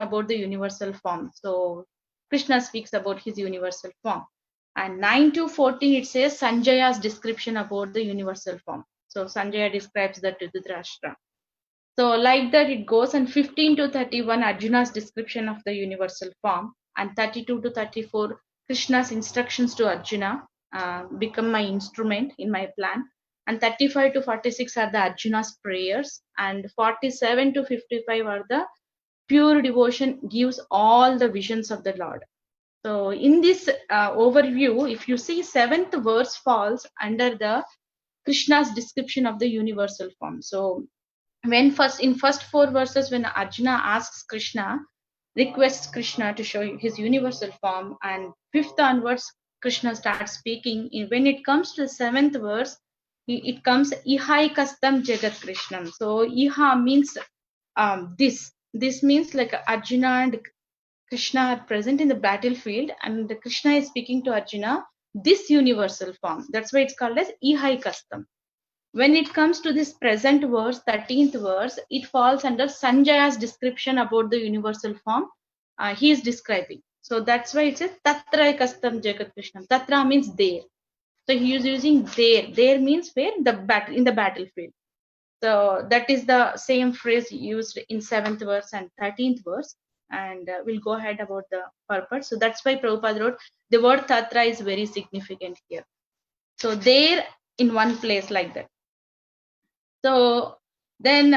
about the universal form. So Krishna speaks about his universal form. And 9 to 14, it says Sanjaya's description about the universal form. So Sanjaya describes that to Dhritarashtra. So like that it goes, and 15 to 31, Arjuna's description of the universal form, and 32 to 34, Krishna's instructions to Arjuna, become my instrument in my plan, and 35 to 46 are the Arjuna's prayers, and 47 to 55 are the pure devotion gives all the visions of the Lord. So in this overview, if you see, seventh verse falls under the Krishna's description of the universal form. So when first four verses, when Arjuna asks Krishna, requests Krishna to show his universal form, and fifth onwards Krishna starts speaking. When it comes to the seventh verse, it comes ihai kastam jagat krishnam. So iha means this means like Arjuna and Krishna are present in the battlefield, and Krishna is speaking to Arjuna this universal form. That's why it's called as ihai kastam. When it comes to this present verse, 13th verse, it falls under Sanjaya's description about the universal form. He is describing. So that's why it says Tatra kastam jagat krishnam. Tatra means there. So he is using there. There means where? In the battlefield. So that is the same phrase used in 7th verse and 13th verse. And we'll go ahead about the purport. So that's why Prabhupada wrote the word Tatra is very significant here. So there in one place like that. So then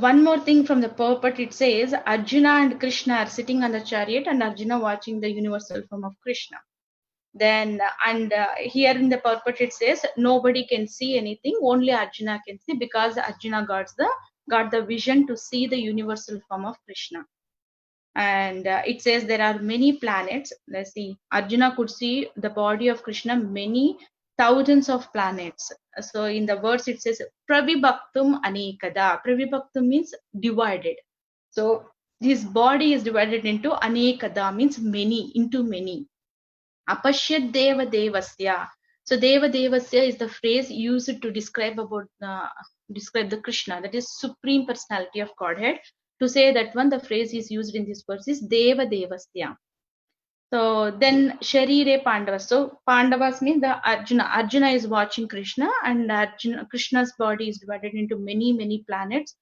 one more thing from the purport, it says Arjuna and Krishna are sitting on the chariot, and Arjuna watching the universal form of Krishna. Then here in the purport it says nobody can see anything, only Arjuna can see, because Arjuna got the vision to see the universal form of Krishna. And it says there are many planets. Let's see, Arjuna could see the body of Krishna, many thousands of planets. So in the verse it says pravibhaktum anekada. Pravibhaktum means divided. So his body is divided into anekada, means many, into many. Apashyat deva devasya. So deva devasya is the phrase used to describe the Krishna, that is supreme personality of Godhead. To say that one, the phrase is used in this verse is deva devasya. So then Sharire Pandavas. So Pandavas means the Arjuna. Arjuna is watching Krishna, and Krishna's body is divided into many planets,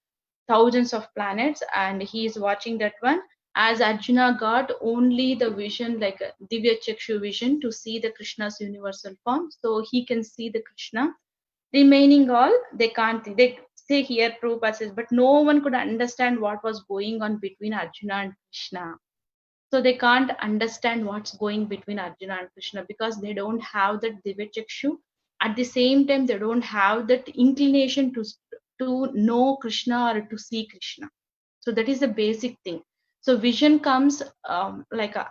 thousands of planets, and he is watching that one. As Arjuna got only the vision, like a Divya Chakshu vision, to see the Krishna's universal form, so he can see the Krishna. Remaining all, they can't. They say here, Prabhupada says, but no one could understand what was going on between Arjuna and Krishna. So they can't understand what's going between Arjuna and Krishna, because they don't have that Divya Chakshu. At the same time, they don't have that inclination to know Krishna or to see Krishna. So that is the basic thing. So vision comes, like a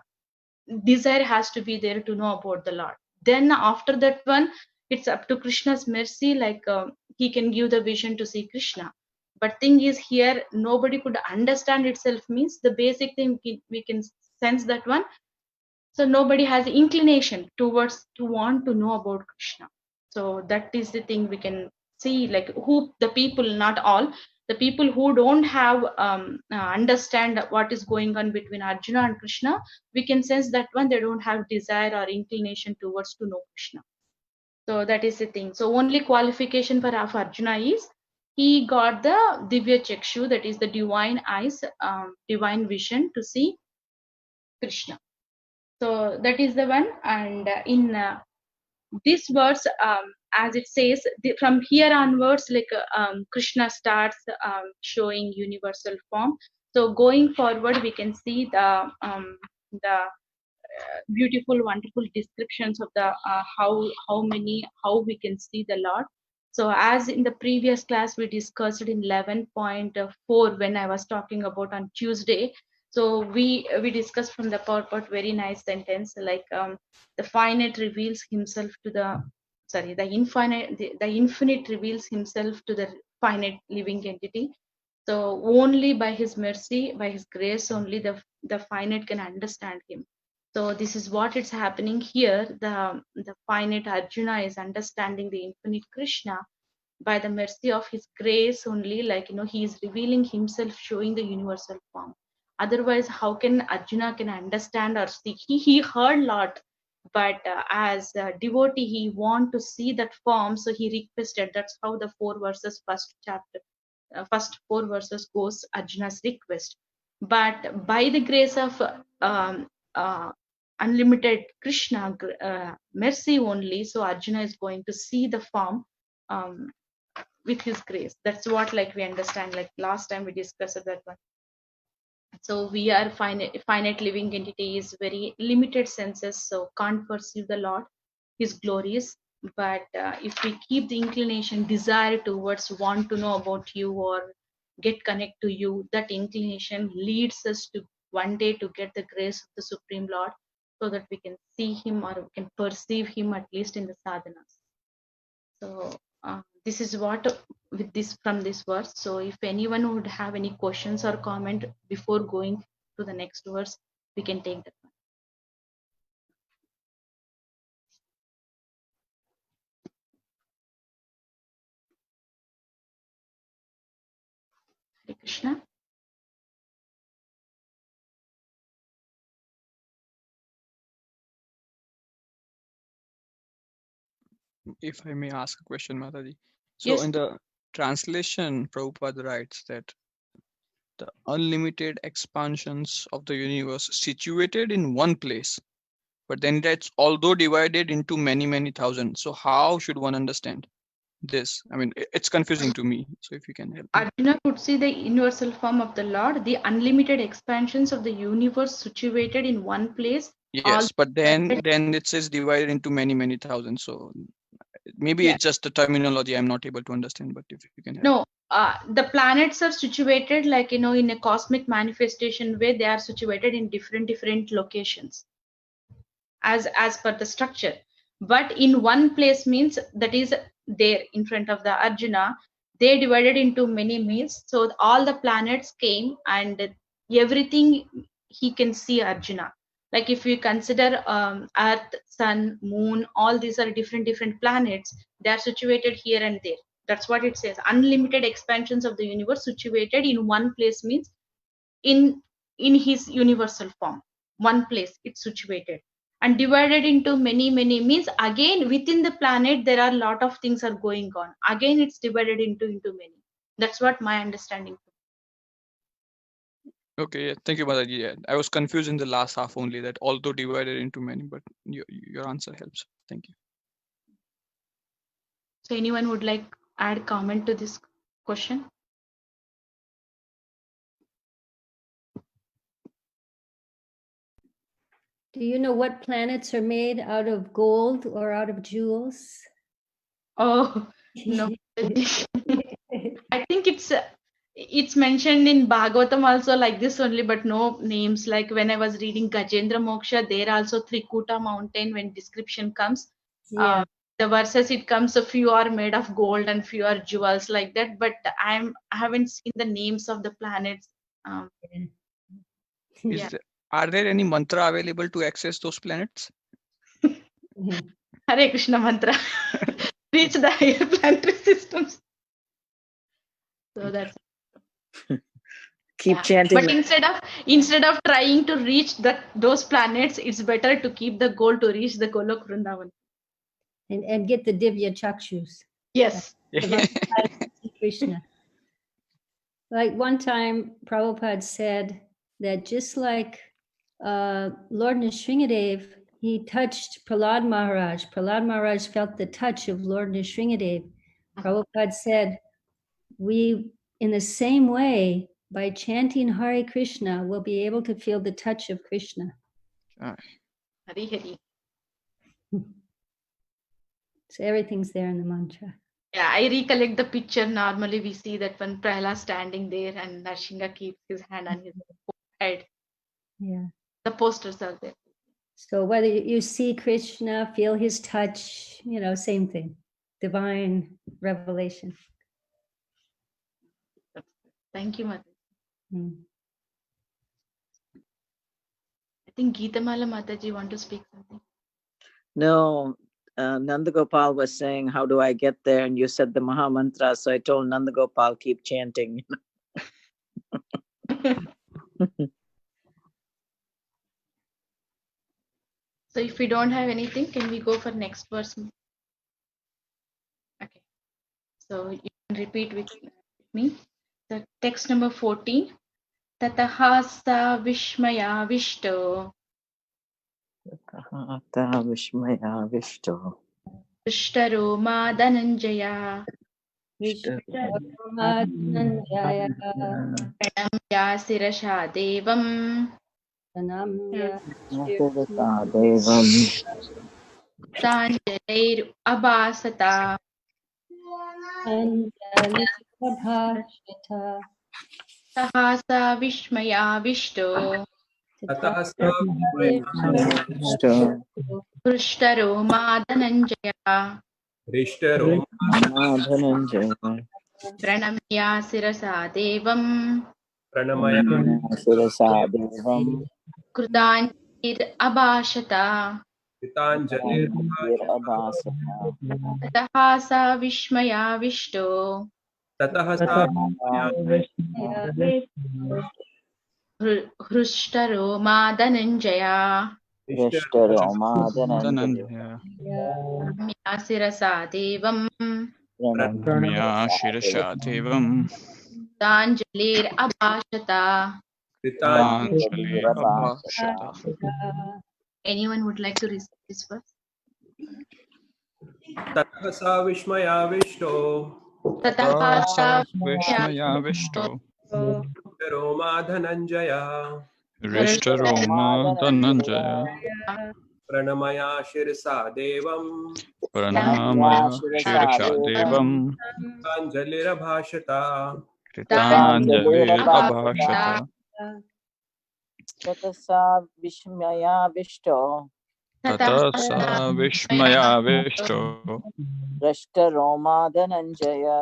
desire has to be there to know about the Lord. Then after that one, it's up to Krishna's mercy, like he can give the vision to see Krishna. But thing is here, nobody could understand itself, means the basic thing we can sense that one. So nobody has inclination towards to want to know about Krishna. So that is the thing we can see, like who the people, not all, the people who don't have understand what is going on between Arjuna and Krishna, we can sense that one, they don't have desire or inclination towards to know Krishna. So that is the thing. So only qualification for of Arjuna is he got the Divya Chakshu, that is the divine eyes, divine vision to see Krishna. So that is the one. And in this verse, as it says, from here onwards, like Krishna starts showing universal form. So going forward, we can see the beautiful, wonderful descriptions of the how we can see the Lord. So as in the previous class we discussed in 11.4, when I was talking about on Tuesday. So we discussed from the purport, very nice sentence, like the finite reveals himself to the infinite. The infinite reveals himself to the finite living entity. So only by his mercy, by his grace only, the finite can understand him. So this is what it's happening here. The finite Arjuna is understanding the infinite Krishna by the mercy of his grace only, like he is revealing himself, showing the universal form. Otherwise, how can Arjuna can understand or see? He heard a lot, but as a devotee, he want to see that form, so he requested. That's how the 4 verses first chapter, first 4 verses goes Arjuna's request. But by the grace of uh, unlimited Krishna mercy only, so Arjuna is going to see the form with his grace. That's what like we understand. Like last time we discussed that one. So we are finite living entities, very limited senses, so can't perceive the Lord, His glories. But if we keep the inclination, desire towards want to know about you or get connect to you, that inclination leads us to one day to get the grace of the Supreme Lord, so that we can see Him or we can perceive Him at least in the sadhanas. So this is what with this from this verse. So if anyone would have any questions or comment before going to the next verse, we can take that one. Hare Krishna. If I may ask a question, Mataji. So Yes. in the translation, Prabhupada writes that the unlimited expansions of the universe situated in one place, but then that's although divided into many, many thousands. So how should one understand this? I mean, it's confusing to me. So if you can help me. Arjuna could see the universal form of the Lord, the unlimited expansions of the universe situated in one place. Yes, but then it says divided into many, many thousands. So maybe Yeah. it's just the terminology I'm not able to understand, but if you can help. No, the planets are situated like, in a cosmic manifestation way. They are situated in different locations as per the structure, but in one place means that is there in front of the Arjuna. They divided into many means, so all the planets came and everything he can see Arjuna. Like if we consider Earth, Sun, Moon, all these are different planets. They are situated here and there. That's what it says. Unlimited expansions of the universe situated in one place means in his universal form. One place it's situated, and divided into many means again within the planet there are a lot of things are going on. Again it's divided into many. That's what my understanding. Okay, yeah, thank you, Mataji. Yeah, I was confused in the last half only, that although divided into many, but your answer helps. Thank you. So anyone would like add comment to this question? Do you know what planets are made out of gold or out of jewels? Oh no. I think it's mentioned in Bhagavatam also like this only, but no names. Like when I was reading Gajendra Moksha, there also Trikuta mountain, when description comes, Yeah. the verses it comes, a few are made of gold and few are jewels like that. But I haven't seen the names of the planets. Yeah. Are there any mantra available to access those planets? Hare Krishna mantra. Reach the higher planetary systems. So that's keep chanting. But instead of trying to reach those planets, it's better to keep the goal to reach the Golok Vrindavan. And get the Divya Chakshus. Yes. Krishna. Like one time, Prabhupada said that just like Lord Nrsingadev, he touched Prahlad Maharaj. Prahlad Maharaj felt the touch of Lord Nrsingadev. Prabhupada said, we, in the same way, by chanting Hare Krishna, will be able to feel the touch of Krishna. Hari Hari. So everything's there in the mantra. Yeah, I recollect the picture. Normally we see that when Prahlad standing there and Narsingha keeps his hand on his head. Yeah. The posters are there. So whether you see Krishna, feel his touch, same thing. Divine revelation. Thank you, Mother. Hmm. I think Geetamala Mataji want to speak something. No, Nandagopal was saying, how do I get there? And you said the Maha Mantra. So I told Nandagopal, keep chanting. So if we don't have anything, can we go for next verse? Okay. So you can repeat with me. The text number 14. Tataha sa vishmayavisto Vishmaya Drishtaro ma Dhananjaya Vishwakarmanjaya Pranamya sirasha devam Pranamya Devam Tanjalair abhasata Anjali Prabhashita Tahasa vishmayavisto ततः स Drishtaro ma Dhananjaya हृष्टरोमा Dhananjaya Pranamya sirasa devam प्रणमय Sirasa Devam Krutanjir abhashata कृताञ्जलिर्भाषता Tahasa vishmayavisto ततः सा Hrishtaro ma Dhananjaya Rishtaroma Dhananjaya Pranamya sirasa devam Pranamya Shirasha Devam Tanjalir abhashata. Tanjali Abhashata. Anyone would like to recite this verse? ततः सा विस्मयाविष्टो Tataha sa Vishmaya Vishto Roma Dhananjay Rishtaroma Dhananjaya प्रणमया शिरसा देवं Pranamaya Shirasha Devam कृताञ्जलिरभाषता Kritanjali Abhashata. Tatasa Vishmaya Vishto Tata sa Vishmaya Vishto Rishtaroma Dhananjaya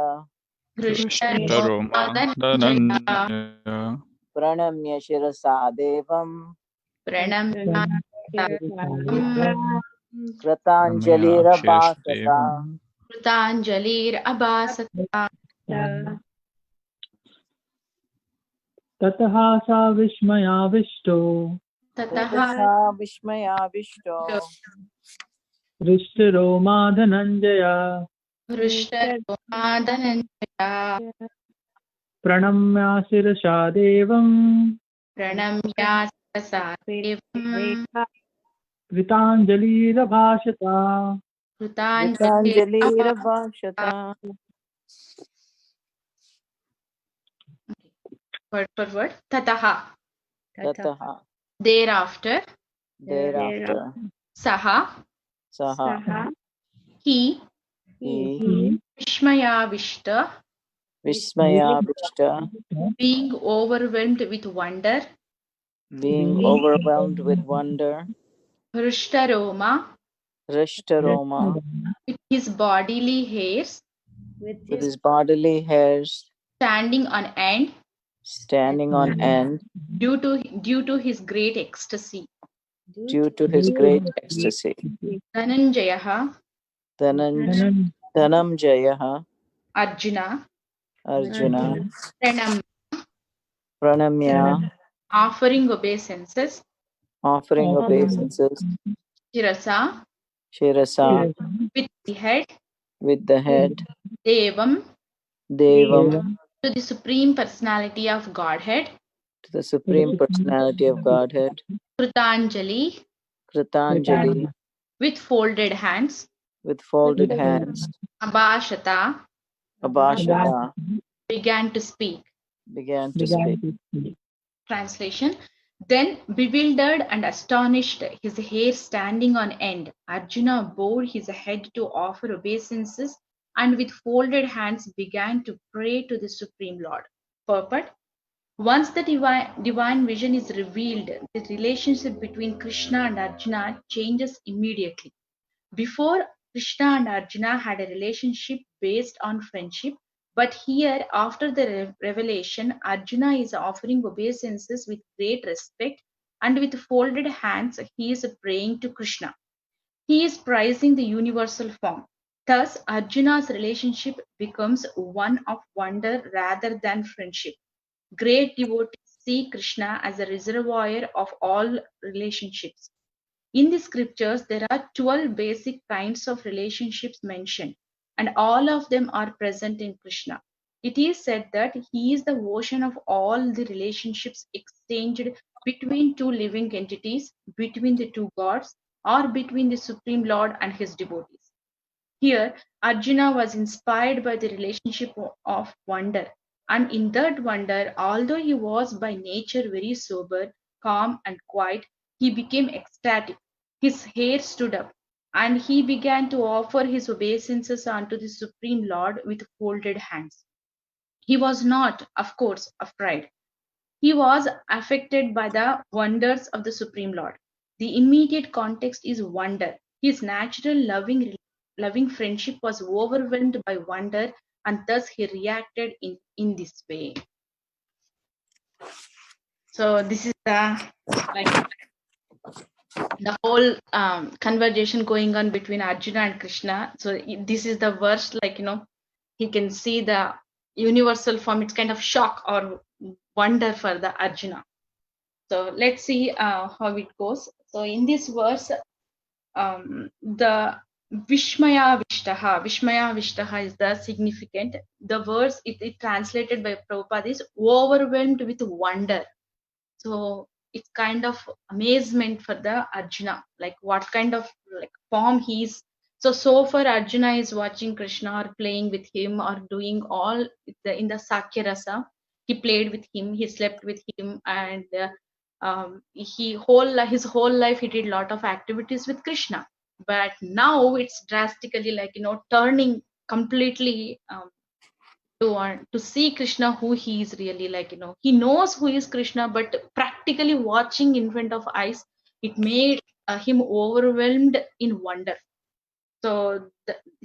Rishtaroma Dhananjaya Pranamya Shirasa Devam Pranamya Kratanjali Pranamya Rabhasata Shirasdevam Krutanjalir abhasata. ततः सा विस्मयाविष्टो Tataha Tatasa Vishmaya Vishto हृष्टरोमा Dhananjaya Hrishtaro ma Dhananjaya प्रणम्या शिरसा देवम् Pranamya sirasa devam कृताञ्जलिरभाषता Krutanjalir Kratanjali abhasata. Rabhasata Word for word. Tataha. Tataha Thereafter. Thereafter Saha. Saha He. He Vishmayavishta. Vismaya Vishta Being overwhelmed with wonder. being overwhelmed with wonder Hristaroma. Rishtaroma With his bodily hairs with with his his bodily hairs standing on end standing on end due to his great ecstasy. due to his great ecstasy. Dhananjayaha, Dhananjaya Arjuna, Arjuna Pranam, Pranamya offering obeisances, offering obeisances Shirasa, Shirasa with the head, with the head Devam, Devam to the Supreme Personality of Godhead, to the Supreme Personality of Godhead Krutanjali, Kritanjali with folded hands, with folded hands Abhashata, Abhashata began to speak. began to speak. Translation. Then, bewildered and astonished, his hair standing on end, Arjuna bowed his head to offer obeisances and with folded hands began to pray to the Supreme Lord. Purport. Once the divine vision is revealed, the relationship between Krishna and Arjuna changes immediately. Before, Krishna and Arjuna had a relationship based on friendship, but here, after the revelation, Arjuna is offering obeisances with great respect and with folded hands, he is praying to Krishna. He is prizing the universal form. Thus, Arjuna's relationship becomes one of wonder rather than friendship. Great devotees see Krishna as a reservoir of all relationships. In the scriptures, there are 12 basic kinds of relationships mentioned, and all of them are present in Krishna. It is said that he is the ocean of all the relationships exchanged between two living entities, between the two gods, or between the Supreme Lord and his devotees. Here, Arjuna was inspired by the relationship of wonder, and in that wonder, although he was by nature very sober, calm, and quiet, he became ecstatic. His hair stood up, and he began to offer his obeisances unto the Supreme Lord with folded hands. He was not, of course, afraid. He was affected by the wonders of the Supreme Lord. The immediate context is wonder. His natural loving friendship was overwhelmed by wonder, and thus he reacted in this way. So this is the whole conversation going on between Arjuna and Krishna. So this is the verse, he can see the universal form. It's kind of shock or wonder for the Arjuna. So let's see how it goes. So in this verse, the Vishmaya Vishtaha is the significant. The verse, it translated by Prabhupada is overwhelmed with wonder. So it's kind of amazement for the Arjuna, like what kind of form he's. So far Arjuna is watching Krishna or playing with him or doing all in the Sakya Rasa. He played with him, he slept with him, and his whole life he did a lot of activities with Krishna. But now it's drastically turning completely to see Krishna who he is really, he knows who is Krishna, but practically watching in front of eyes, it made him overwhelmed in wonder. So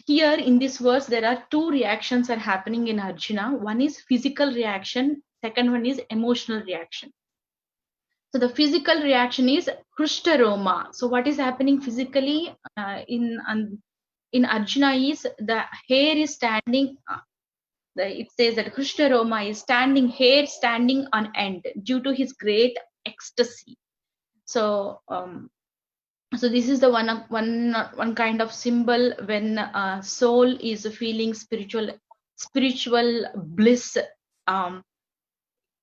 here in this verse, there are two reactions are happening in Arjuna. One is physical reaction, second one is emotional reaction. So the physical reaction is Krishtaroma. So what is happening physically in Arjuna is the hair is standing. It says that Krishtaroma is hair standing on end due to his great ecstasy. So so this is the one kind of symbol when soul is feeling spiritual bliss.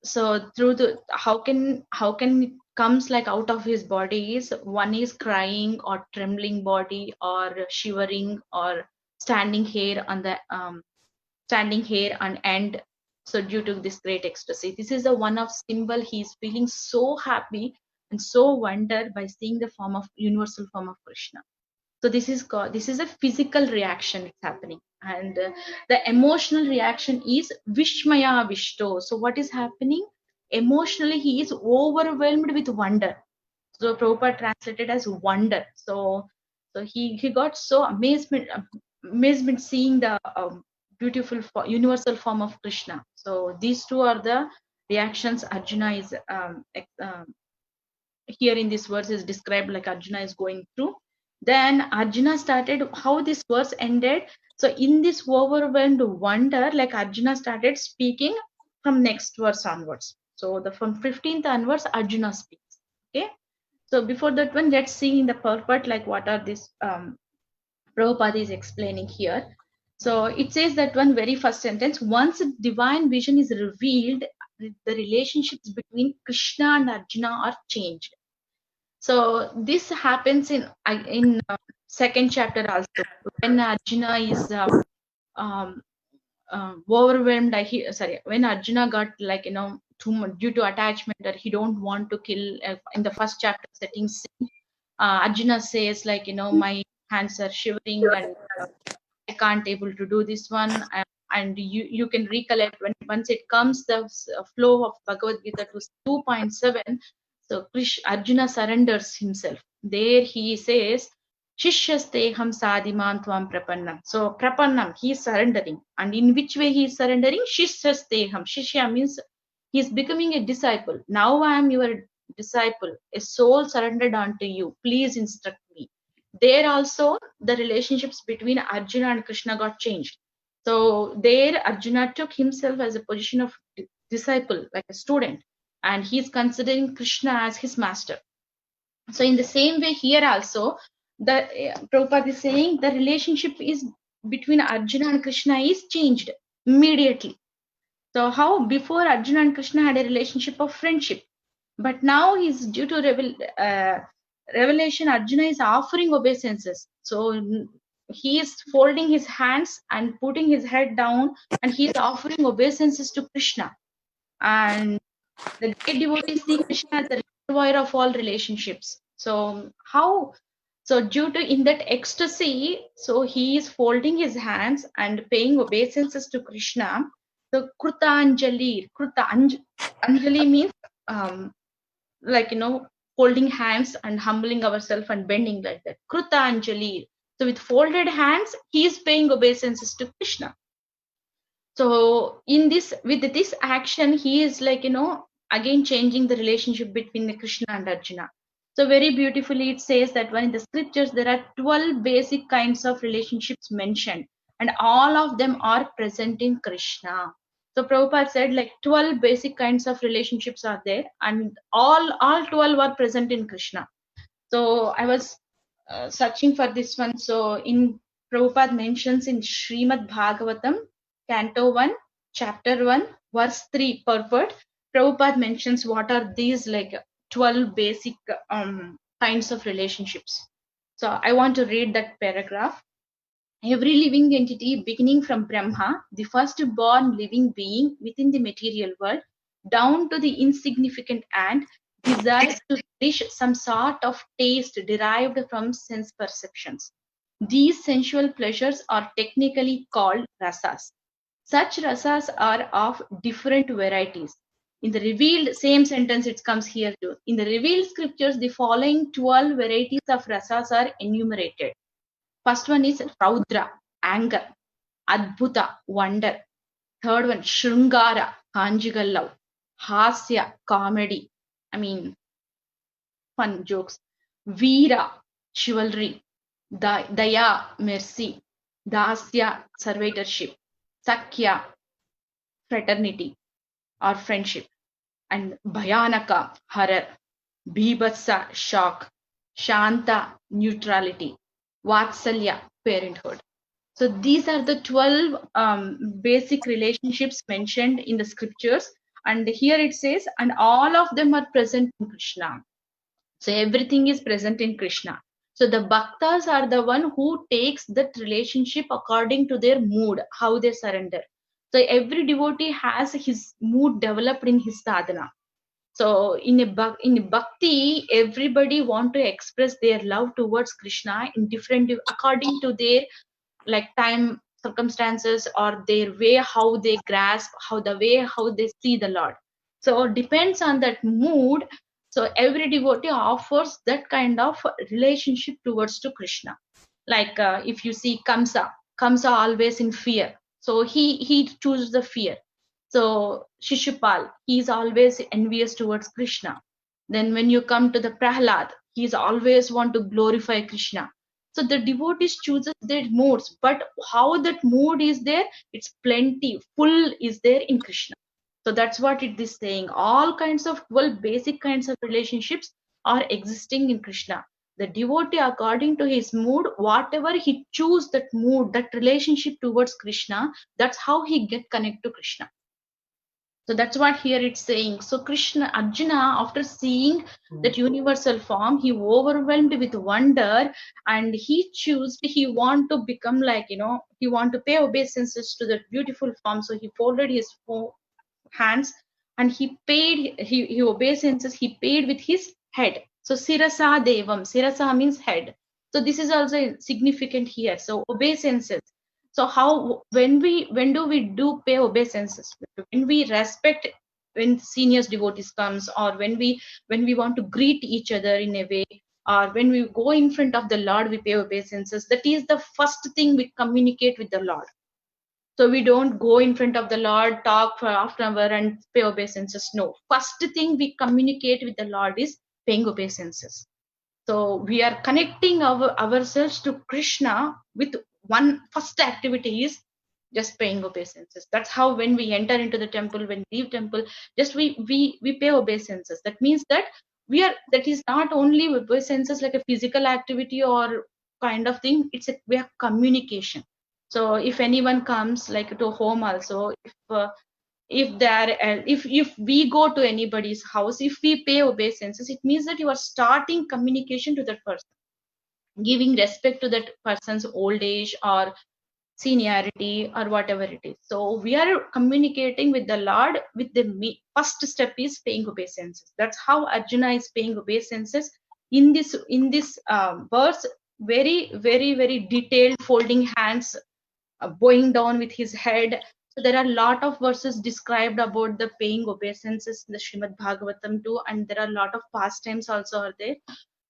So through how can it comes out of his body is, one is crying or trembling body or shivering or standing hair on end. So due to this great ecstasy, this is the one of symbol. He is feeling so happy and so wondered by seeing the universal form of Krishna. So this is a physical reaction it's happening, and the emotional reaction is Vishmaya Vishto. So what is happening emotionally? He is overwhelmed with wonder. So Prabhupada translated as wonder. So he got so amazement seeing the beautiful universal form of Krishna. So these two are the reactions Arjuna is here in this verse is described like Arjuna is going through. Then Arjuna started, how this verse ended. So in this overwhelmed wonder, Arjuna started speaking from next verse onwards. So from 15th onwards, Arjuna speaks. Okay. So before that one, let's see in the purport what are these Prabhupada is explaining here. So it says that one very first sentence, once divine vision is revealed, the relationships between Krishna and Arjuna are changed. So this happens in second chapter also, when Arjuna is overwhelmed. When Arjuna got too much due to attachment, that he don't want to kill. In the first chapter settings, Arjuna says my hands are shivering and I can't able to do this one. And you can recollect once it comes the flow of Bhagavad Gita to 2.7. So Arjuna surrenders himself. There he says, Shishyasteham sadimam tvam prapannam. So prapannam, he is surrendering. And in which way he is surrendering? Shishyasteham. Shishya means he is becoming a disciple. Now I am your disciple, a soul surrendered unto you. Please instruct me. There also the relationships between Arjuna and Krishna got changed. So there Arjuna took himself as a position of disciple, like a student, and he's considering Krishna as his master. So in the same way here also, the Prabhupada is saying the relationship is between Arjuna and Krishna is changed immediately. So how before Arjuna and Krishna had a relationship of friendship, but now he's due to revelation, Arjuna is offering obeisances. So he is folding his hands and putting his head down, and he is offering obeisances to Krishna. And the great devotees see Krishna as the reservoir of all relationships. So how? So due to in that ecstasy, so he is folding his hands and paying obeisances to Krishna. So Kruta Anjali, Anjali means like holding hands and humbling ourselves and bending like that. Kruta Anjali. So with folded hands, he is paying obeisances to Krishna. So in this, with this action, he is like again changing the relationship between the Krishna and Arjuna. So very beautifully it says that when in the scriptures there are 12 basic kinds of relationships mentioned, and all of them are present in Krishna. So Prabhupada said like 12 basic kinds of relationships are there, and all 12 are present in Krishna. So I was searching for this one. So in Prabhupada mentions in Srimad Bhagavatam, Canto 1, Chapter 1, Verse 3, purport, Prabhupada mentions what are these like 12 basic kinds of relationships. So I want to read that paragraph. Every living entity beginning from Brahma, the first born living being within the material world, down to the insignificant ant, desires to relish some sort of taste derived from sense perceptions. These sensual pleasures are technically called rasas. Such rasas are of different varieties. In the revealed, same sentence it comes here too. In the revealed scriptures, the following 12 varieties of rasas are enumerated. First one is Raudra, anger. Adbhuta, wonder. Third one, Shrungara, conjugal love. Hasya, comedy. I mean, fun jokes. Veera, chivalry. Daya, mercy. Dasya, servitorship. Sakya, fraternity or friendship. And Bhayanaka, horror. Bhibhatsa, shock. Shanta, neutrality. Vatsalya, parenthood. So these are the 12 basic relationships mentioned in the scriptures. And here it says, and all of them are present in Krishna. So everything is present in Krishna. So the bhaktas are the one who takes that relationship according to their mood, how they surrender. So every devotee has his mood developed in his sadhana. So in bhakti, everybody want to express their love towards Krishna in different, according to their like time circumstances or their way how they grasp, how they see the Lord. So depends on that mood. So every devotee offers that kind of relationship towards to Krishna. Like if you see Kamsa always in fear, so he chooses the fear. So Shishupal, he is always envious towards Krishna. Then when you come to the Prahlad, he is always want to glorify Krishna. So the devotees chooses their moods, but how that mood is there, it's plenty, full is there in Krishna. So that's what it is saying. All kinds of basic kinds of relationships are existing in Krishna. The devotee, according to his mood, whatever he choose that mood, that relationship towards Krishna, that's how he get connected to Krishna. So that's what here it's saying. So Krishna, Arjuna, after seeing that universal form, he overwhelmed with wonder, and he want to become like, he want to pay obeisances to that beautiful form. So he folded his hands and he obeisances, he paid with his head. So Sirasa Devam, Sirasa means head. So this is also significant here. So obeisances. So how, when do we pay obeisances? When we respect, when seniors devotees comes, or when we want to greet each other in a way, or when we go in front of the Lord, we pay obeisances. That is the first thing we communicate with the Lord. So we don't go in front of the Lord, talk for half an hour and pay obeisances. No, first thing we communicate with the Lord is paying obeisances. So we are connecting ourselves to Krishna with one first activity is just paying obeisances. That's how when we enter into the temple, when we leave temple, just we pay obeisances. That means that we are, that is not only obeisances like a physical activity or kind of thing, it's a way of communication. So if anyone comes like to home also, if there if we go to anybody's house, if we pay obeisances, it means that you are starting communication to that person, giving respect to that person's old age or seniority or whatever it is. So we are communicating with the Lord with the first step is paying obeisances. That's how Arjuna is paying obeisances in this verse. Very, very, very detailed, folding hands, bowing down with his head. So there are a lot of verses described about the paying obeisances in the Srimad Bhagavatam too, and there are a lot of pastimes also are there.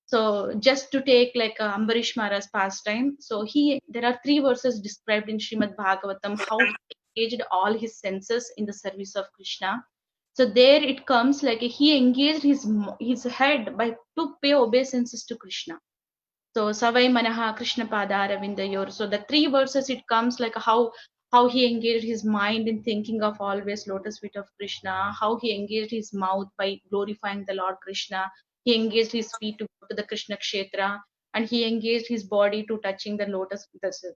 So just to take like Ambarish Maharaj's pastime, so there are 3 verses described in Srimad Bhagavatam how he engaged all his senses in the service of Krishna. So there it comes like he engaged his head by to pay obeisances to Krishna. So Savai Manaha Krishna Padara Vindayor. So the 3 verses it comes like how he engaged his mind in thinking of always lotus feet of Krishna, how he engaged his mouth by glorifying the Lord Krishna, he engaged his feet to go to the Krishna Kshetra, and he engaged his body to touching the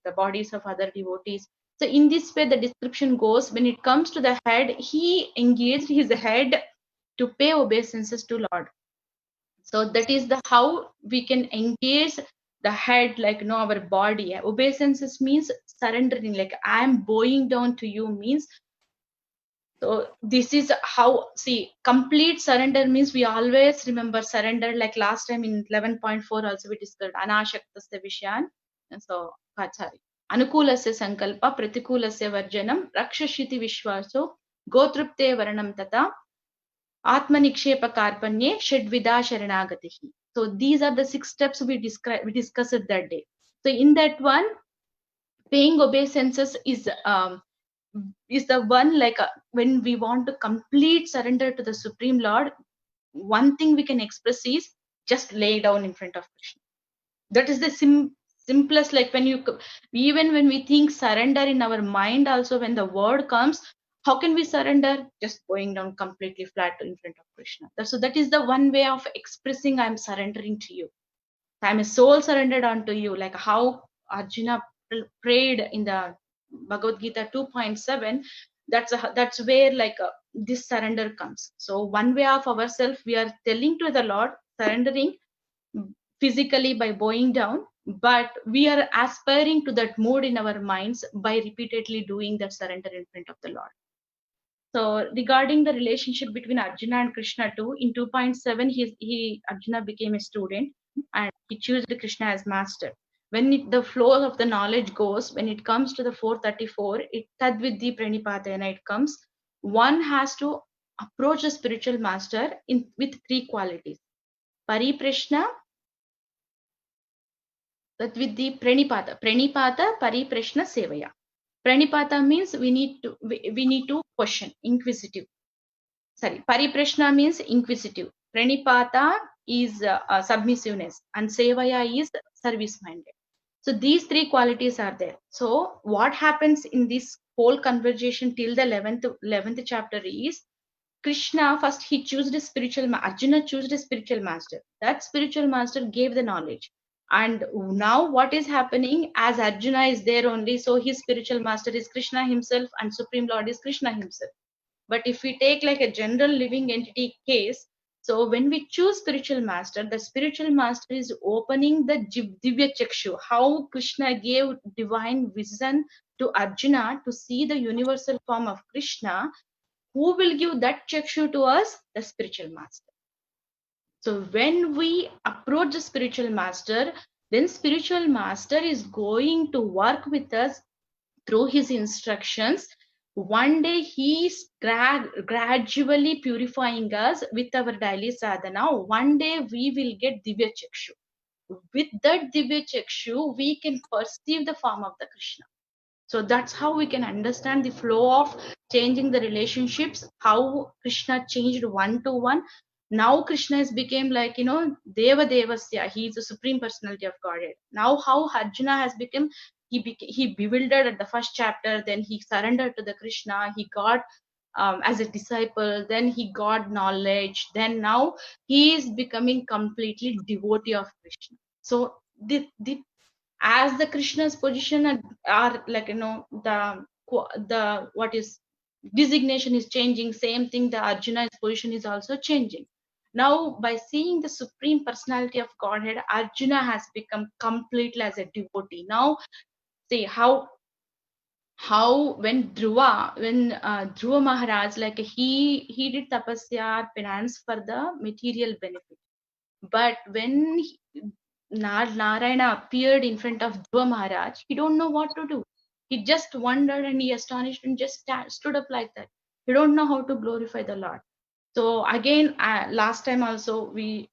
the bodies of other devotees. So in this way the description goes, when it comes to the head, he engaged his head to pay obeisances to Lord. So that is the how we can engage the head, like our body. Obeisances means surrendering, like I am bowing down to you means. So this is how, see, complete surrender means we always remember surrender, like last time in 11.4 also we discussed anashaktasya vishyan. And so sorry, anukulasya sankalpa pratikulasya varjanam rakshashiti vishwaso gotrupte varanam tata Atmanikshepa Karpanye Shedvida Sharanagatihi. So these are the 6 steps we discussed that day. So in that one, paying obeisances is the one like when we want to complete surrender to the Supreme Lord, one thing we can express is just lay down in front of Krishna. That is the simplest, like even when we think surrender in our mind also, when the word comes, how can we surrender? Just going down completely flat in front of Krishna. So that is the one way of expressing I'm surrendering to you. I'm a soul surrendered unto you, like how Arjuna prayed in the Bhagavad Gita 2.7. That's where like this surrender comes. So one way of ourselves, we are telling to the Lord, surrendering physically by bowing down, but we are aspiring to that mood in our minds by repeatedly doing that surrender in front of the Lord. So regarding the relationship between Arjuna and Krishna too, in 2.7, Arjuna became a student and he chose Krishna as master. When the flow of the knowledge goes, when it comes to the 434, it tadvidhi pranipatena, it comes, one has to approach the spiritual master with 3 qualities: pariprashna, tadvidhi pranipata, pariprashna sevaya. Pranipata means we need to question, inquisitive. Sorry, pariprashna means inquisitive. Pranipata is submissiveness, and sevaya is service minded. So these 3 qualities are there. So what happens in this whole conversation till the 11th chapter is Krishna first he chose a spiritual Arjuna chose a spiritual master. That spiritual master gave the knowledge. And now what is happening, as Arjuna is there only, so his spiritual master is Krishna himself and Supreme Lord is Krishna himself. But if we take like a general living entity case, so when we choose spiritual master, the spiritual master is opening the Divya Chakshu, how Krishna gave divine vision to Arjuna to see the universal form of Krishna. Who will give that Chakshu to us? The spiritual master. So when we approach the spiritual master, then spiritual master is going to work with us through his instructions. One day he is gradually purifying us with our daily sadhana. One day we will get Divya Chakshu. With that Divya Chakshu, we can perceive the form of the Krishna. So that's how we can understand the flow of changing the relationships, how Krishna changed one to one. Now Krishna has become like, Deva Devasya, he is the supreme personality of Godhead. Now how Arjuna has become, he bewildered at the first chapter, then he surrendered to the Krishna, he got as a disciple, then he got knowledge, then now he is becoming completely devotee of Krishna. So the as the Krishna's position are like, the what is designation is changing, same thing the Arjuna's position is also changing. Now by seeing the supreme personality of Godhead, Arjuna has become completely as a devotee. Now see how when Dhruva Maharaj, like he did tapasya penance for the material benefit, but when Narayana appeared in front of Dhruva Maharaj, he don't know what to do. He just wondered and he astonished and just stood up like that. He don't know how to glorify the Lord. So again, last time also I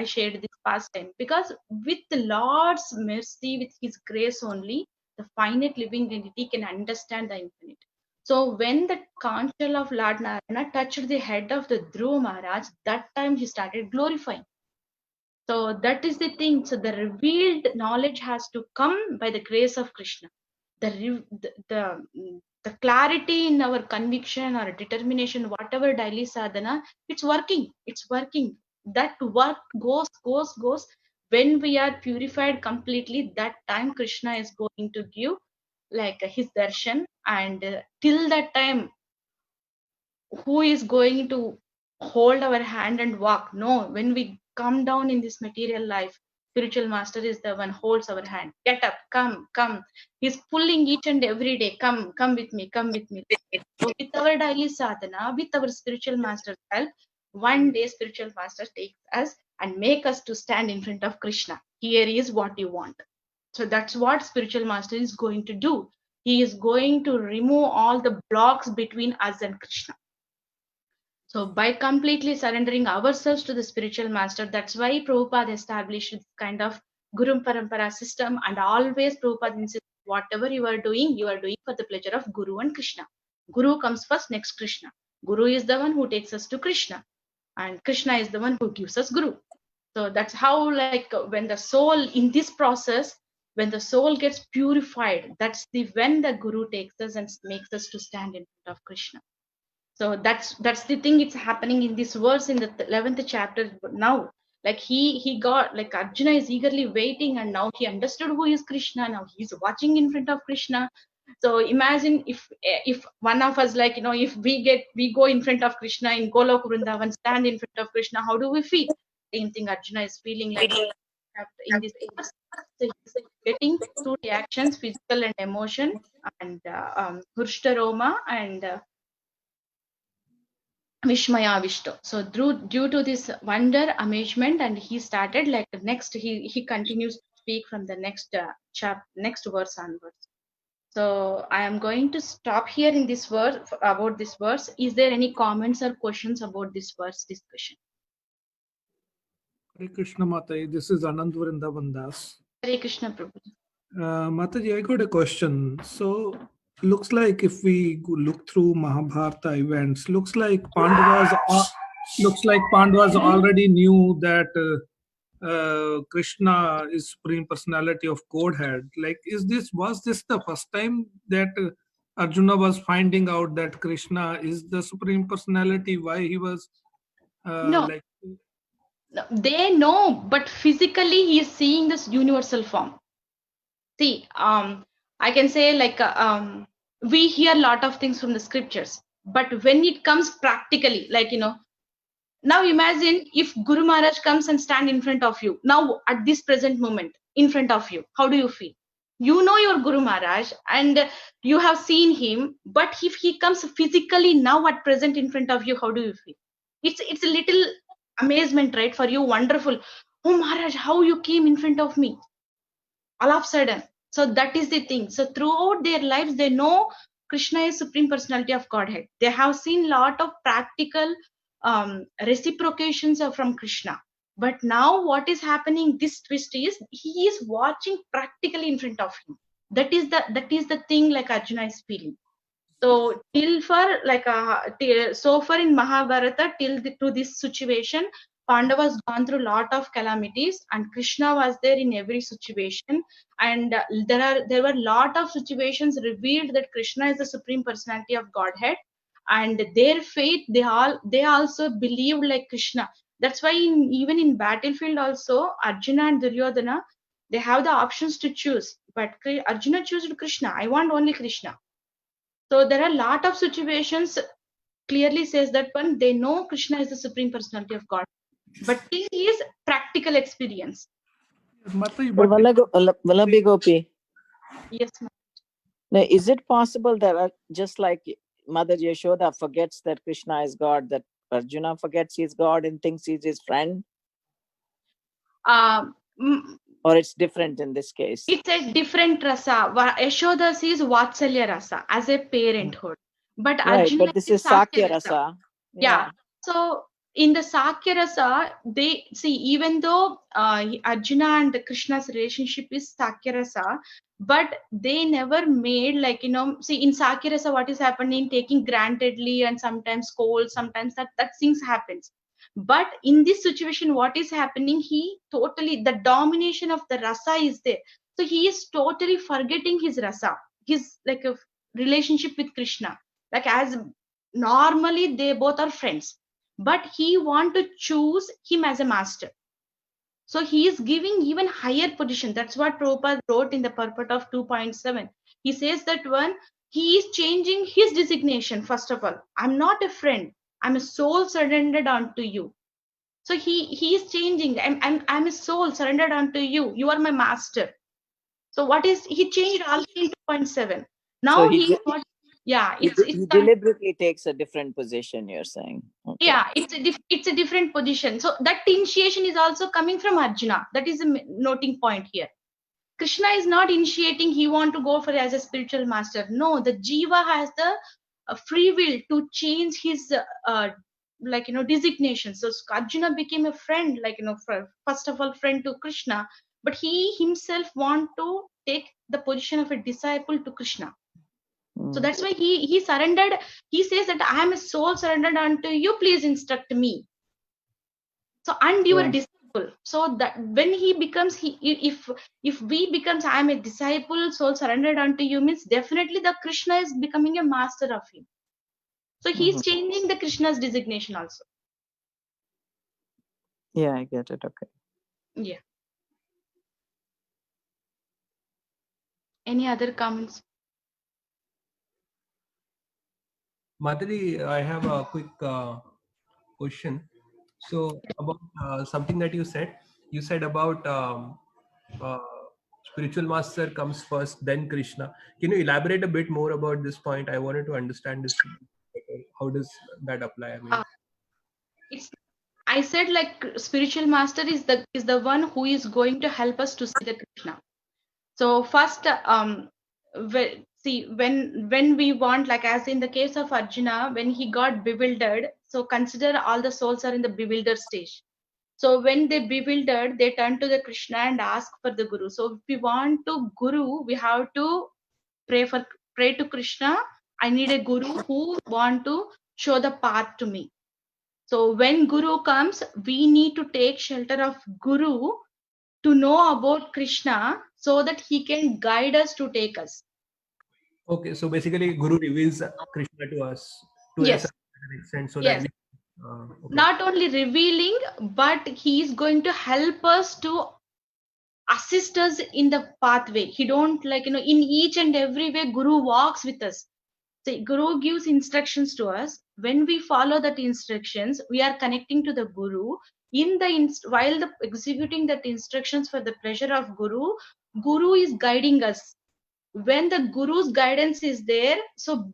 shared this past time, because with the Lord's mercy, with His grace only, the finite living entity can understand the infinite. So when the conch shell of Lord Narayana touched the head of the Dhruva Maharaj, that time he started glorifying. So that is the thing. So the revealed knowledge has to come by the grace of Krishna. The clarity in our conviction or determination, whatever daily sadhana, it's working. It's working. That work goes. When we are purified completely, that time Krishna is going to give like his darshan, and till that time, who is going to hold our hand and walk? No, when we come down in this material life, spiritual master is the one holds our hand. Get up, come. He's pulling each and every day. Come with me, come with me. So with our daily sadhana, with our spiritual master's help, one day spiritual master takes us and make us to stand in front of Krishna. Here is what you want. So that's what spiritual master is going to do. He is going to remove all the blocks between us and Krishna. So by completely surrendering ourselves to the spiritual master, that's why Prabhupada established this kind of Guru Parampara system, and always Prabhupada insists, whatever you are doing for the pleasure of Guru and Krishna. Guru comes first, next Krishna. Guru is the one who takes us to Krishna, and Krishna is the one who gives us Guru. So that's how, like, when the soul in this process, when the soul gets purified, that's when the Guru takes us and makes us to stand in front of Krishna. So that's the thing. It's happening in this verse in the 11th chapter now. Like he got, like, Arjuna is eagerly waiting, and now he understood who is Krishna. Now he's watching in front of Krishna. So imagine if one of us, like, if we go in front of Krishna in Golok Vrindavan, stand in front of Krishna, how do we feel? Same thing Arjuna is feeling like in this verse. So he's getting two reactions, physical and emotion, and Hrushta Roma and Vishmaya Vishto. So due to this wonder, amazement, and he started, like, next he continues to speak from the next next verse onwards. So I am going to stop here in this verse, about this verse. Is there any comments or questions about this verse discussion? Hare Krishna Mataji, this is Anand Vrindavan Das. Hare Krishna Prabhu. Mataji, I got a question. So, looks like if we look through Mahabharata events, looks like Pandavas already knew that Krishna is Supreme Personality of Godhead. Like, was this the first time that Arjuna was finding out that Krishna is the Supreme Personality? Why he was No. No, they know, but physically he is seeing this universal form. See, I can say, like, we hear a lot of things from the scriptures, but when it comes practically, like, now imagine if Guru Maharaj comes and stand in front of you now at this present moment in front of you, how do you feel? You know your Guru Maharaj and you have seen him, but if he comes physically now at present in front of you, how do you feel? It's a little amazement, right? For you, wonderful. Oh Maharaj, how you came in front of me all of a sudden. So that is the thing. So throughout their lives, they know Krishna is Supreme Personality of Godhead. They have seen lot of practical reciprocations from Krishna. But now what is happening, this twist is, he is watching practically in front of him. That is the thing, like Arjuna is feeling. So till for, like, so far in Mahabharata, to this situation, Pandavas gone through lot of calamities, and Krishna was there in every situation. And there were lot of situations revealed that Krishna is the Supreme Personality of Godhead. and their faith, they also believed like Krishna. That's why even in battlefield also, Arjuna and Duryodhana, they have the options to choose, but Arjuna chose Krishna. I want only Krishna. So there are a lot of situations clearly says that one, they know Krishna is the supreme personality of God, but thing is practical experience. Mataji, But but Vallabhi Gopi, Yes, ma'am. now, is it possible that just like Mother Yashoda forgets that Krishna is God, that Arjuna forgets he's God and thinks he's his friend? Mm, Or it's different in this case? it's a different rasa. Yashoda sees Vatsalya rasa as a parenthood, but Right, Arjuna but this sees is Sakya Sakya rasa. Rasa. Yeah. So in the Sakya rasa, they see, even though Arjuna and Krishna's relationship is Sakya rasa, but they never made like, see in Sakya rasa what is happening, taking grantedly and sometimes cold, sometimes that things happens. But in this situation, what is happening, he totally, the domination of the rasa is there. So he is totally forgetting his rasa, his like a relationship with Krishna. Like as normally they both are friends, but he want to choose him as a master. So he is giving even higher position. That's what Prabhupada wrote in the purport of 2.7. He says that one, he is changing his designation. First of all, I'm not a friend, I'm a soul surrendered unto you. So he is changing. I'm a soul surrendered unto you. You are my master. So what is he changed also in 2.7? Now So he what? Yeah, he it's deliberately takes a different position, you're saying? Okay. yeah, it's a different position. So that initiation is also coming from Arjuna. That is a noting point here. Krishna is not initiating. He want to go for as a spiritual master. No, the jiva has the free will to change his designation. So Arjuna became a friend, first of all friend to Krishna, but he himself want to take the position of a disciple to Krishna. So that's why he surrendered. He says that I am a soul surrendered unto you. Please instruct me. So and you are Yeah. disciple. So that when he becomes if we becomes I am a disciple, soul surrendered unto you means definitely the Krishna is becoming a master of him. So he's changing the Krishna's designation also. Yeah, I get it. Okay. Yeah. Any other comments? Mataji, I have a quick question. So about something that you said about uh, spiritual master comes first, then Krishna. Can you elaborate a bit more about this point? I wanted to understand this better. How does that apply? I mean, It's I said like spiritual master is the one who is going to help us to see the Krishna. So first, see when we want, like as in the case of Arjuna, when he got bewildered, so consider all the souls are in the bewildered stage. So when they bewildered, they turn to the Krishna and ask for the Guru. So if we want to Guru, we have to pray to Krishna. I need a Guru who want to show the path to me. So when Guru comes, we need to take shelter of Guru to know about Krishna so that he can guide us to take us. okay, so basically, Guru reveals Krishna to us to a Yes. certain extent, so Yes. that we okay. Not only revealing, but he is going to help us to assist us in the pathway. He don't in each and every way, Guru walks with us. So Guru gives instructions to us. When we follow that instructions, we are connecting to the Guru. In the while the executing that instructions for the pleasure of Guru, Guru is guiding us. When the Guru's guidance is there, so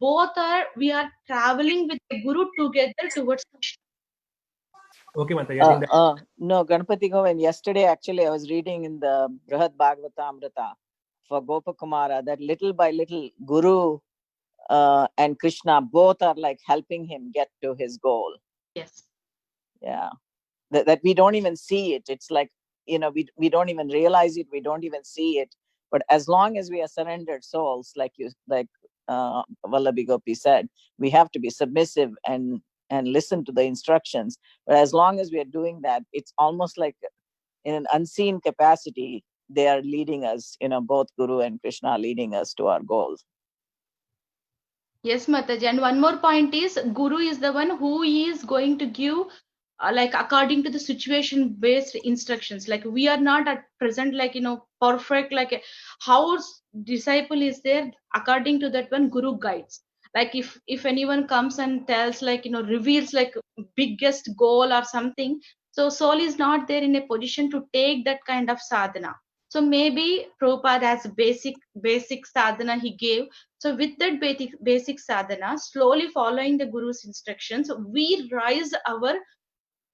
we are traveling with the Guru together towards Krishna. Okay, Mataji, I think that No, Ganpati Govind, yesterday actually I was reading in the Brihad Bhagavatamrita for Gopakumara that little by little Guru and Krishna both are like helping him get to his goal. Yes. Yeah. That we don't even see it. It's like, we don't even realize it. We don't even see it. But as long as we are surrendered souls, like Vallabhi Gopi said, we have to be submissive and listen to the instructions. But as long as we are doing that, it's almost like in an unseen capacity, they are leading us, both Guru and Krishna are leading us to our goals. Yes, Mataji. And one more point is Guru is the one who is going to give like according to the situation based instructions. Like we are not at present like perfect like how disciple is there, according to that one Guru guides. Like if anyone comes and tells like reveals like biggest goal or something, so soul is not there in a position to take that kind of sadhana. So maybe Prabhupada has basic sadhana he gave. So with that basic sadhana, slowly following the Guru's instructions, we rise our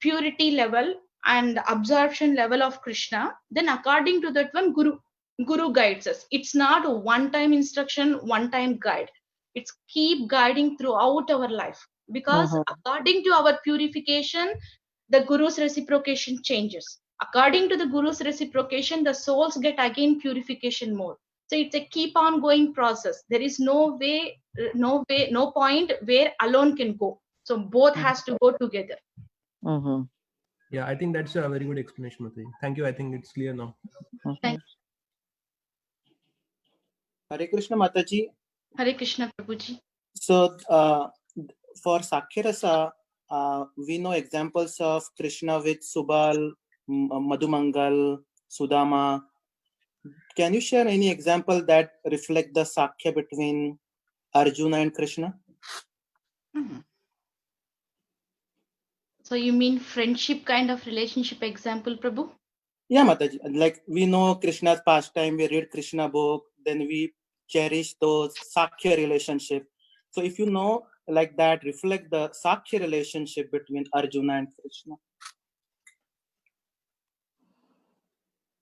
purity level and absorption level of Krishna. Then according to that one, Guru guides us. It's not a one-time instruction, one-time guide. It's keep guiding throughout our life. Because Mhm. according to our purification, the Guru's reciprocation changes. According to the Guru's reciprocation, the souls get again purification more. So it's a keep on going process. There is no point where alone can go. So both has to go together. Mhm. Yeah, I think that's a very good explanation, Mataji. Thank you. I think it's clear now. Thank Hare Krishna Mataji. Hare Krishna Prabhuji. So for Sakhyarasa, we know examples of Krishna with Subal, Madhumangal, Sudama. Can you share any example that reflect the Sakhya between Arjuna and Krishna? Mhm. So you mean friendship kind of relationship example, Prabhu? Yeah, Mataji. Like we know Krishna's pastime, we read Krishna book, then we cherish those Sakhya relationship. So if you know like that, reflect the Sakhya relationship between Arjuna and Krishna.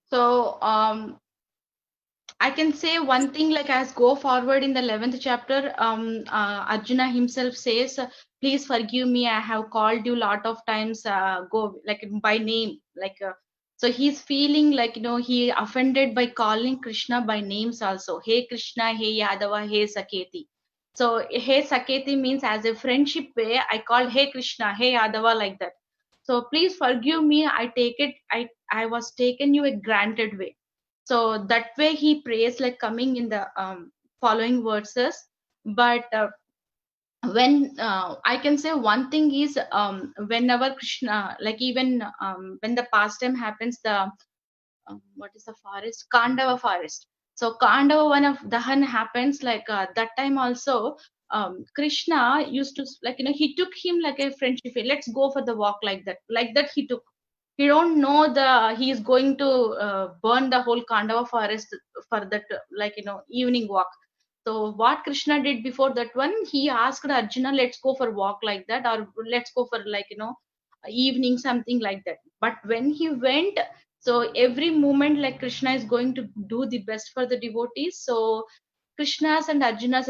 So I can say one thing like as go forward in the 11th chapter, Arjuna himself says, please forgive me. I have called you lot of times, go like by name, like, so he's feeling like, he offended by calling Krishna by names also. Hey Krishna, hey Yadava, hey Saketi. So hey Saketi means as a friendship way, I called hey Krishna, hey Yadava like that. So please forgive me. I was taken you a granted way. So that way he prays like coming in the following verses. But when I can say one thing is whenever Krishna, like even when the pastime happens, the what is the forest, Kandava forest. So Kandava, one of Dahan happens like that time also. Krishna used to like he took him like a friendship, let's go for the walk, like that he took. He don't know he is going to burn the whole Kandava forest for that evening walk. So what Krishna did before that one, he asked Arjuna, let's go for walk like that, or let's go for evening, something like that. But when he went, so every moment like Krishna is going to do the best for the devotees. So Krishna's and Arjuna's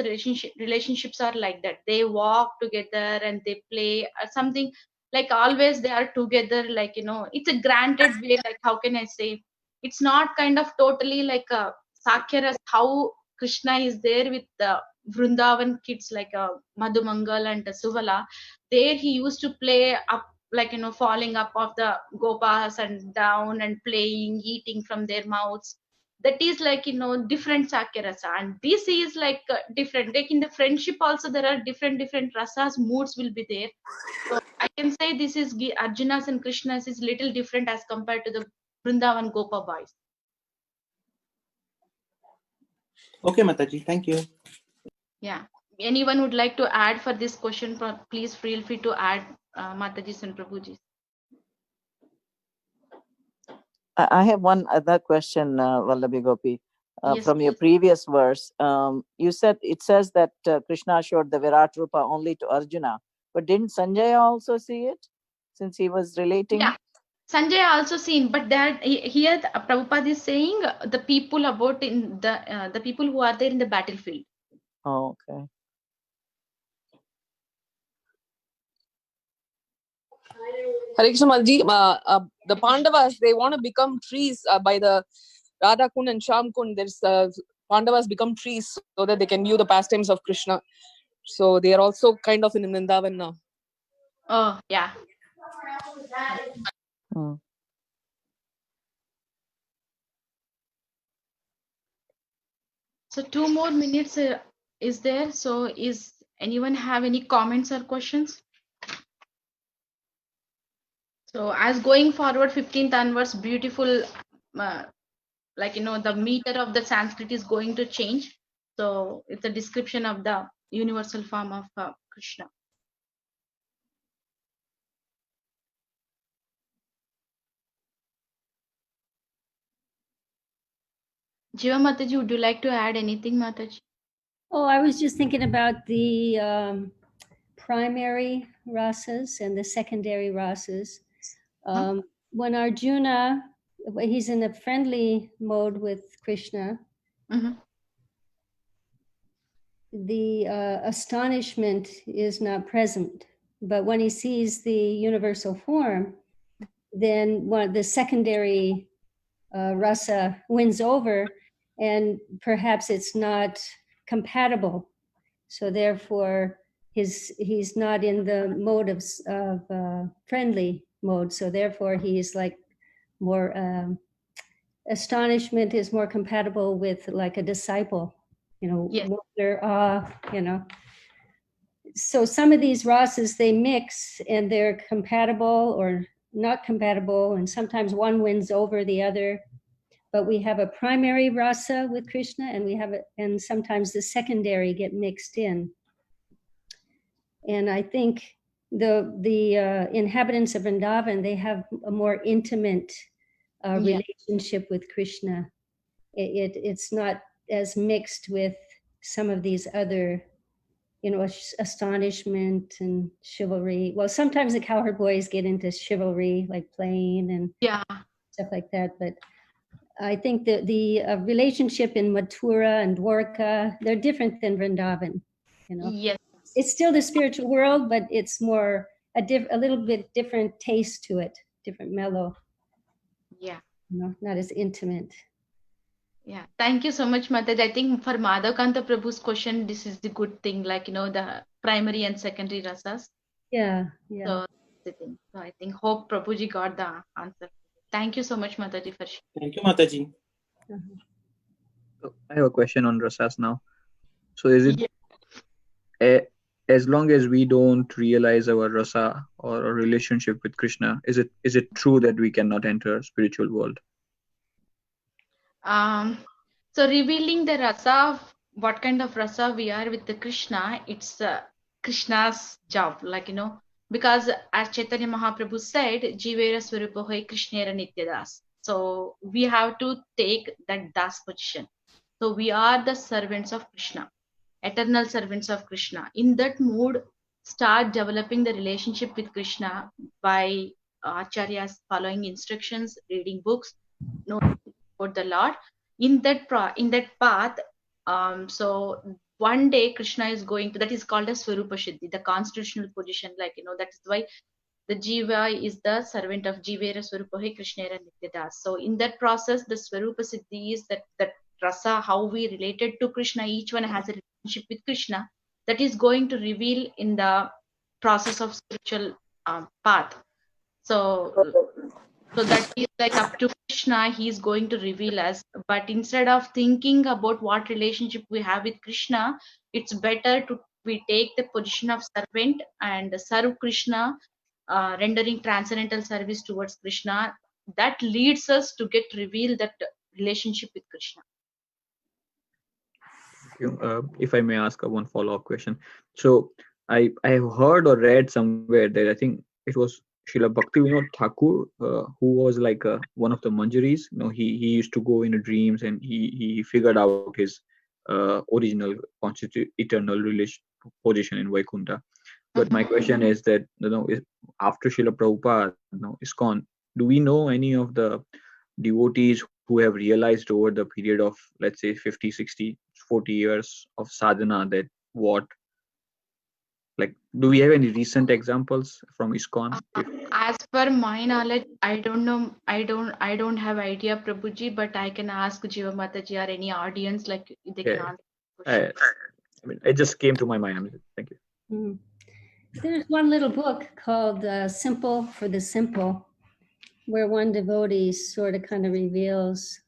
relationships are like that. They walk together and they play something like always they are together. Like it's a granted way. Like how can I say? It's not kind of totally like a Sakyaras how Krishna is there with the Vrindavan kids like Madhumangal and Suvala. There he used to play up like falling up of the gopas and down and playing, eating from their mouths. That is like different Sakyarasa, and this is like different. Like in the friendship also there are different rasas, moods will be there. So I can say this is Arjuna's and Krishna's is little different as compared to the Vrindavan Gopa boys. Okay, Mataji, thank you. Yeah. Anyone would like to add for this question? Please feel free to add, Mataji and Prabhuji. I have one other question, Vallabhi Gopi. Yes, From your please. previous verse, you said it says that Krishna showed the Virat Rupa only to Arjuna, but didn't Sanjaya also see it since he was relating? Yeah. Sanjay also seen, but that here Prabhupada is saying the people about in the people who are there in the battlefield. Oh, okay. Hare Krishna Mataji, the Pandavas, they want to become trees by the Radha Kund and Sham Kund. There's Pandavas become trees so that they can view the pastimes of Krishna. So they are also kind of in Vrindavan now. Oh, yeah. Hmm. So 2 more minutes is there. So is Anyone have any comments or questions? So as going forward, 15th onwards, beautiful, like, the meter of the Sanskrit is going to change. So it's a description of the universal form of Krishna. Jiva Mataji, would you like to add anything, Mataji? Oh, I was just thinking about the primary rasas and the secondary rasas. When Arjuna, he's in a friendly mode with Krishna, Mhm. the astonishment is not present. But when he sees the universal form, then the secondary rasa wins over, and perhaps it's not compatible. So therefore, he's not in the mode of friendly mode. So therefore, he's like more astonishment is more compatible with like a disciple, Yes. wonder, So some of these rasas, they mix and they're compatible or not compatible, and sometimes one wins over the other. But we have a primary rasa with Krishna, and sometimes the secondary get mixed in. And I think the inhabitants of Vrindavan, they have a more intimate relationship with Krishna. It's not as mixed with some of these other, astonishment and chivalry. Well, sometimes the cowherd boys get into chivalry, like playing and stuff like that. But I think that the relationship in Mathura and Dwarka, they're different than Vrindavan. Yes. It's still the spiritual world, but it's more a little bit different taste to it, different mellow. Yeah. Not as intimate. Yeah, thank you so much, Mataji. I think for Madhavkanta Prabhu's question, this is the good thing, like, the primary and secondary rasas. Yeah. So, the thing. So I think, hope Prabhuji got the answer. Thank you so much, Mataji, for sharing. Thank you, Mataji. So I have a question on rasas now. So is it as long as we don't realize our rasa or our relationship with Krishna, is it true that we cannot enter spiritual world? So revealing the rasa, what kind of rasa we are with the Krishna, it's Krishna's job, like, because as Chaitanya Mahaprabhu said, Jivera Swarupa Hoy Krishnera Nityadas. So we have to take that das position. So we are the servants of Krishna, eternal servants of Krishna. In that mood, start developing the relationship with Krishna by acharyas following instructions, reading books, knowing about the Lord. In that path, so one day Krishna is going to, that is called as Swarupa Siddhi, the constitutional position, like, that is why the Jiva is the servant of Jivera Swarupa Hai Krishnera Nityadas. So in that process, the Swarupa Siddhi is that rasa, how we related to Krishna, each one has a relationship with Krishna, that is going to reveal in the process of spiritual path. So that is like up to Krishna, he is going to reveal us. But instead of thinking about what relationship we have with Krishna, it's better we take the position of servant and serve Krishna, rendering transcendental service towards Krishna. That leads us to get revealed that relationship with Krishna. If I may ask one follow-up question. So I have heard or read somewhere that I think it was Srila Bhaktivinoda Thakur, who was like one of the Manjaris. He used to go in dreams and he figured out his original eternal position in Vaikuntha. But my question is that after Srila Prabhupada, ISKCON, do we know any of the devotees who have realized over the period of, let's say, 50, 60, 40 years of sadhana that do we have any recent examples from ISKCON? As per my knowledge, I don't know. I don't have idea, Prabhuji, but I can ask Jiva Mataji or any audience, like they can answer. It just came to my mind. Thank you. There's one little book called Simple for the Simple, where one devotee sort of kind of reveals,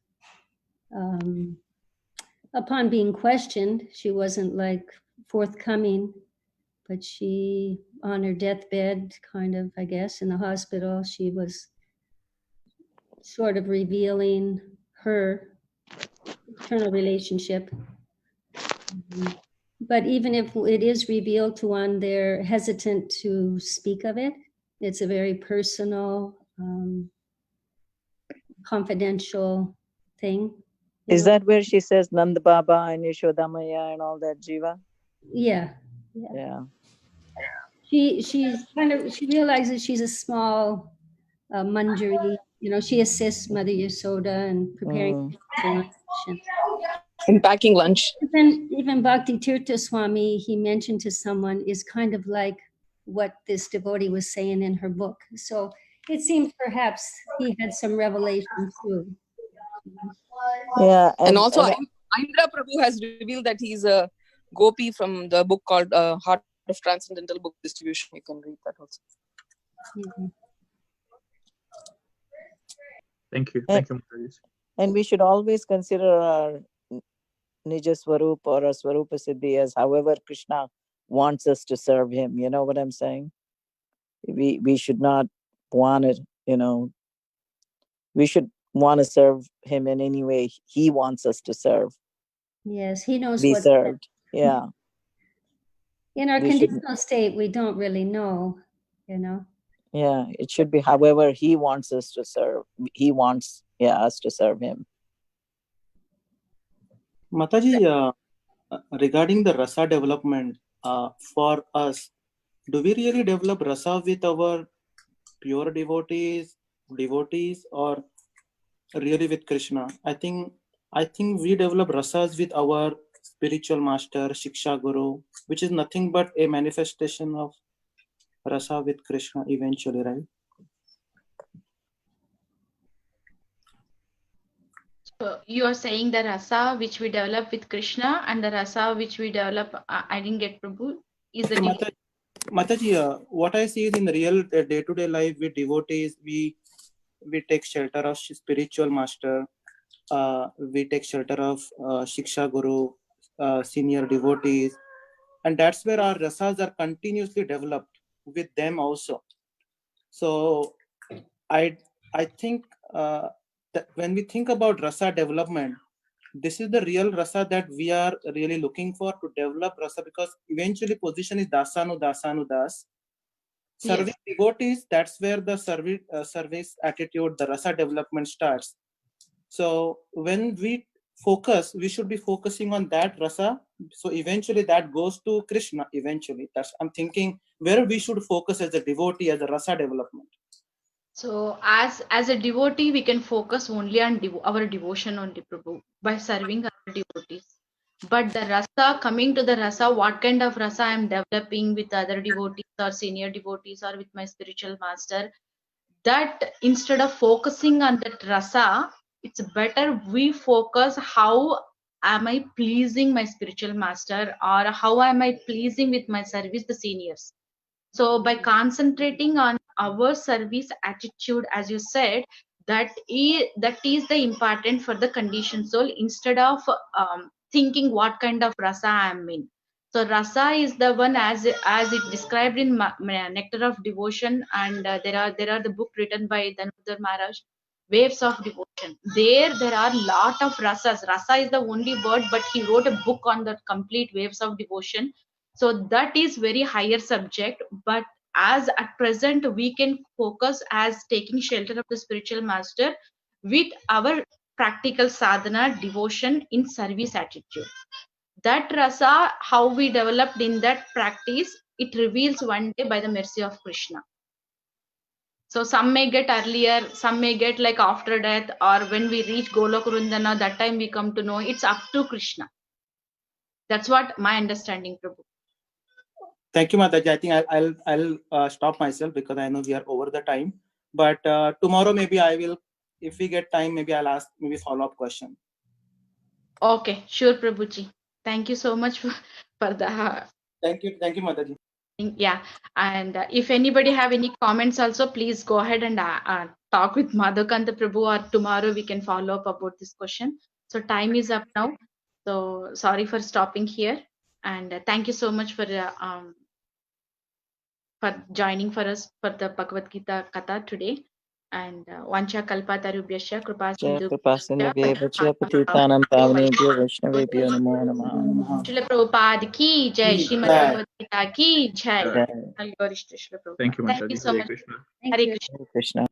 upon being questioned, she wasn't like forthcoming, but she, on her deathbed, kind of, I guess, in the hospital, she was sort of revealing her eternal relationship. But even if it is revealed to one, they're hesitant to speak of it. It's a very personal, confidential thing. Is that where she says Nand Baba and Yashodamaya and all that, Jiva? Yeah. Yeah. She's kind of, she realizes she's a small Manjari. You know, she assists Mother Yasoda in preparing for lunch. In packing lunch. Even Bhakti Tirtha Swami, he mentioned to someone, is kind of like what this devotee was saying in her book. So it seems perhaps he had some revelation too. Yeah. And also, Indra Prabhu has revealed that he's a gopi from the book called Heart of Transcendental Book Distribution. You can read that also. Thank you. Thank you, Mataji. And we should always consider our Nija Swarup or our Swarupa Siddhi as however Krishna wants us to serve him. You know what I'm saying? We should not want it, we should want to serve him in any way he wants us to serve. Yes, he knows Be what served. Yeah. In our We should- conditional state, we don't really know, Yeah, it should be however he wants us to serve. He wants us to serve him. Mataji, regarding the rasa development, for us, do we really develop rasa with our pure devotees, or really with Krishna? I think we develop rasas with our spiritual master, Shiksha Guru, which is nothing but a manifestation of rasa with Krishna eventually, right? So you are saying the rasa which we develop with Krishna and the rasa which we develop, I didn't get Prabhu, is the Mataji, what I see is in the real day-to-day life with devotees, we take shelter of spiritual master, we take shelter of Shiksha Guru, senior devotees, and that's where our rasas are continuously developed with them also. So I think that when we think about rasa development, this is the real rasa that we are really looking for, to develop rasa, because eventually position is dasanu das. Serving devotees, that's where the service attitude, the rasa development starts. So when we focus, we should be focusing on that rasa. So eventually that goes to Krishna. Eventually, that's, I'm thinking where we should focus as a devotee, as a rasa development. So as a devotee, we can focus only on our devotion only, Prabhu, by serving our devotees. But the rasa, coming to the rasa, what kind of rasa I am developing with other devotees or senior devotees or with my spiritual master, that instead of focusing on that rasa, it's better we focus how am I pleasing my spiritual master, or how am I pleasing with my service, the seniors. So by concentrating on our service attitude, as you said, that is the important for the conditioned soul, instead of thinking what kind of rasa I am in. So rasa is the one as it described in Nectar of Devotion, and there are the book written by Dhanurdhar Maharaj, Waves of Devotion. There are lot of rasas. Rasa is the only word, but he wrote a book on the complete Waves of Devotion. So that is very higher subject, but as at present we can focus as taking shelter of the spiritual master with our practical sadhana, devotion in service attitude. That rasa, how we developed in that practice, it reveals one day by the mercy of Krishna. So some may get earlier, some may get like after death, or when we reach Golok Vrindana, that time we come to know. It's up to Krishna. That's what my understanding, Prabhu. Thank you, Mataji. I think I'll stop myself because I know we are over the time. But tomorrow maybe I will, if we get time, maybe I'll ask maybe follow-up question. Okay, sure, Prabhuji. Thank you so much for the. Thank you, Mataji. Yeah, and if anybody have any comments also, please go ahead and talk with Madhukanta Prabhu, or tomorrow we can follow up about this question. So time is up now. So sorry for stopping here, and thank you so much for for joining for us for the Bhagavad Gita Katha today. And Vancha Kalpatarubhyasya Kripa Jai Sindhu Kripa Sindhubhyo Vacha Patitanam Pavanebhyo Vaishnavebhyo Namo Namah. Srila Prabhupada ki jai, Srimad Jai. Bhagavad Gita ki jai. Jai. All glories to Srila Thank you, Prabhupada. Thank you Mataji. so Hare much. Krishna. Thank Hare you. Krishna. Hare Krishna.